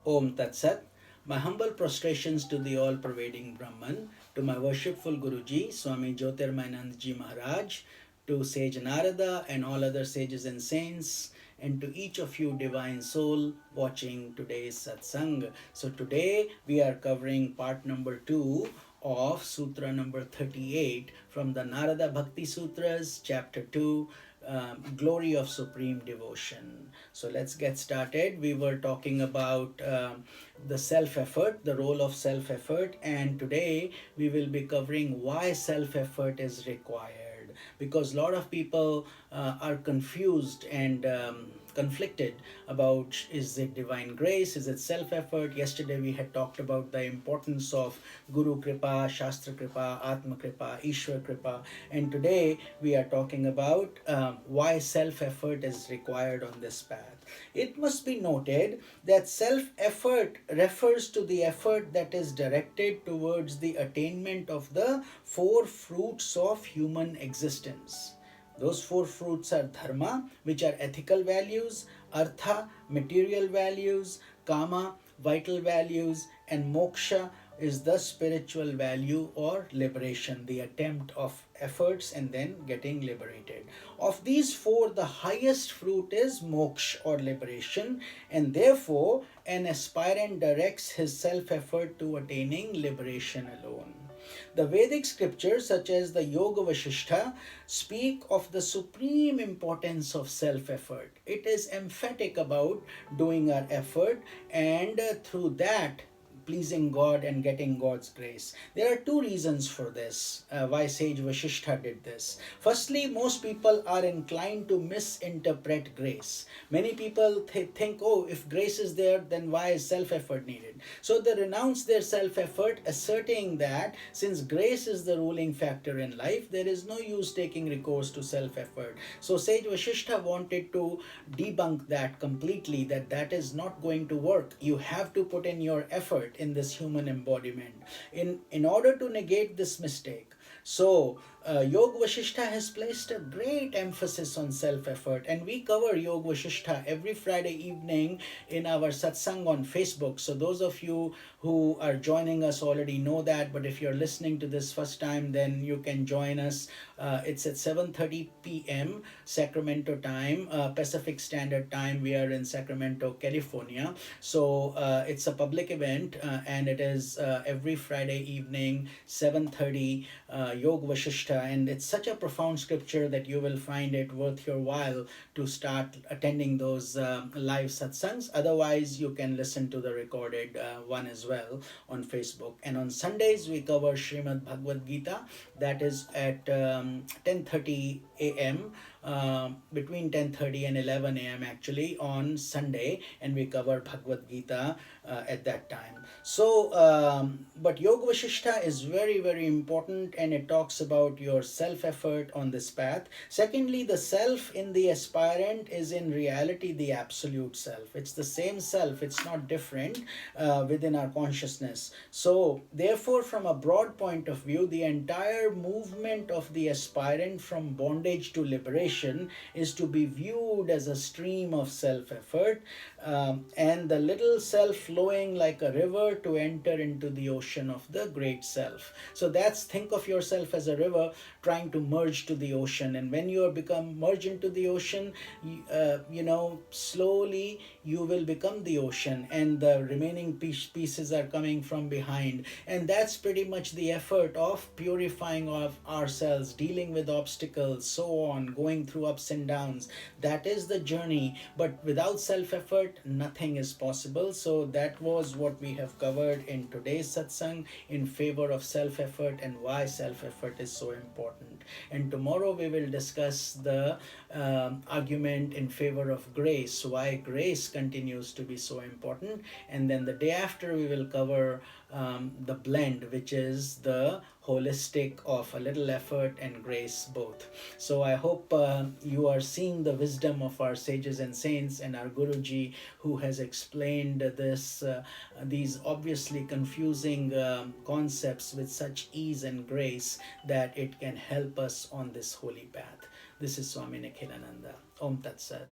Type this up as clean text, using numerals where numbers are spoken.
Om Tat Sat. My humble prostrations to the all-pervading Brahman, to my worshipful Guruji, Swami Jyotirmayanandji Maharaj, to Sage Narada and all other sages and saints, and to each of you divine soul watching today's satsang. So today we are covering part number 2 of Sutra number 38 from the Narada Bhakti Sutras, chapter 2, Glory of Supreme Devotion. So let's get started. We were talking about the self-effort, the role of self-effort, and today we will be covering why self-effort is required, because a lot of people are confused and conflicted about, is it divine grace, is it self-effort. Yesterday we had talked about the importance of Guru Kripa, Shastra Kripa, Atma Kripa, Ishwar Kripa, and today we are talking about why self-effort is required on this path. It must be noted that self-effort refers to the effort that is directed towards the attainment of the 4 fruits of human existence. Those 4 fruits are dharma, which are ethical values, artha, material values, kama, vital values, and moksha is the spiritual value or liberation, the attempt of efforts and then getting liberated. Of these 4, the highest fruit is moksha or liberation, and therefore an aspirant directs his self-effort to attaining liberation alone. The Vedic scriptures, such as the Yoga Vasishtha, speak of the supreme importance of self-effort. It is emphatic about doing our effort and through that pleasing God and getting God's grace. There are 2 reasons for this, why Sage Vasishtha did this. Firstly, most people are inclined to misinterpret grace. Many people think, oh, if grace is there, then why is self-effort needed? So they renounce their self-effort, asserting that since grace is the ruling factor in life, there is no use taking recourse to self-effort. So Sage Vasishtha wanted to debunk that completely, that is not going to work. You have to put in your effort in this human embodiment in order to negate this mistake. So Yoga Vasishtha has placed a great emphasis on self-effort, and we cover Yoga Vasishtha every Friday evening in our satsang on Facebook. So those of you who are joining us already know that, but if you're listening to this first time, then you can join us. It's at 7:30 p.m. Sacramento time, Pacific Standard Time. We are in Sacramento, California. So it's a public event and it is every Friday evening, 7:30, Yoga Vasishtha, and it's such a profound scripture that you will find it worth your while to start attending those live satsangs. Otherwise, you can listen to the recorded one as well on Facebook. And on Sundays, we cover Srimad Bhagavad Gita. That is at 10:30 a.m. Between 10:30 and 11 a.m. actually on Sunday, and we cover Bhagavad Gita at that time. So, but Yoga Vasishtha is very, very important, and it talks about your self-effort on this path. Secondly, the self in the aspirant is in reality the absolute self. It's the same self, it's not different within our consciousness. So, therefore, from a broad point of view, the entire movement of the aspirant from bondage to liberation is to be viewed as a stream of self-effort, and the little self flowing like a river to enter into the ocean of the great self. So that's, think of yourself as a river trying to merge to the ocean, and when you become merged into the ocean, slowly you will become the ocean, and the remaining pieces are coming from behind. And that's pretty much the effort of purifying of ourselves, dealing with obstacles, so on, going through ups and downs. That is the journey, but without self-effort, nothing is possible. So that was what we have covered in today's satsang in favor of self-effort and why self-effort is so important. And tomorrow we will discuss the argument in favor of grace, why grace continues to be so important. And then the day after we will cover the blend, which is the holistic of a little effort and grace both. So I hope you are seeing the wisdom of our sages and saints and our Guruji, who has explained these obviously confusing concepts with such ease and grace that it can help us on this holy path. This is Swami Nikhilananda. Om Tat Sat.